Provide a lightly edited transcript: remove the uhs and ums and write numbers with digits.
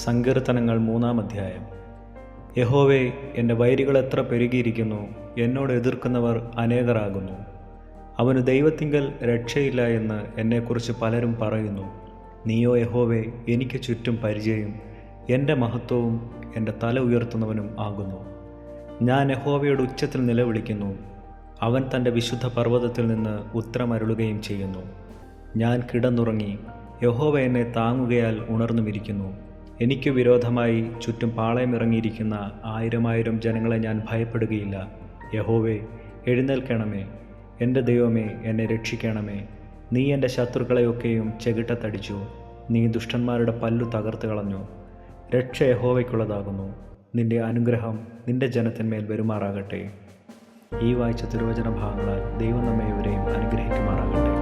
സങ്കീർത്തനങ്ങൾ 3-ാം അധ്യായം. യഹോവേ, എൻ്റെ വൈരികൾ എത്ര പെരുകിയിരിക്കുന്നു, എന്നോട് എതിർക്കുന്നവർ അനേകരാകുന്നു. അവന് ദൈവത്തിങ്കൽ രക്ഷയില്ല എന്ന് എന്നെക്കുറിച്ച് പലരും പറയുന്നു. നീയോ യഹോവേ, എനിക്ക് ചുറ്റും പരിചയം, എൻ്റെ മഹത്വവും എൻ്റെ തല ഉയർത്തുന്നവനും ആകുന്നു. ഞാൻ യഹോവയുടെ ഉച്ചത്തിൽ നിലവിളിക്കുന്നു. അവൻ തൻ്റെ വിശുദ്ധ പർവ്വതത്തിൽ നിന്ന് ഉത്തരമരുളുകയും ചെയ്യുന്നു. ഞാൻ കിടന്നുറങ്ങി, യഹോവ എന്നെ താങ്ങുകയാൽ ഉണർന്നുമിരിക്കുന്നു. എനിക്ക് വിരോധമായി ചുറ്റും പാളയമിറങ്ങിയിരിക്കുന്ന 1000 ജനങ്ങളെ ഞാൻ ഭയപ്പെടുകയില്ല. യഹോവേ, എഴുന്നേൽക്കണമേ. എൻ്റെ ദൈവമേ, എന്നെ രക്ഷിക്കണമേ. നീ എൻ്റെ ശത്രുക്കളെയൊക്കെയും ചെകിട്ടത്തടിച്ചു. നീ ദുഷ്ടന്മാരുടെ പല്ലു തകർത്ത് കളഞ്ഞു. രക്ഷ യഹോവയ്ക്കുള്ളതാകുന്നു. നിൻ്റെ അനുഗ്രഹം നിൻ്റെ ജനത്തിന്മേൽ വരുമാറാകട്ടെ. ഈ വായിച്ച തിരുവചന ഭാഗങ്ങളാൽ ദൈവം നമ്മെ ഇവരെയും അനുഗ്രഹിക്കുമാറാകട്ടെ.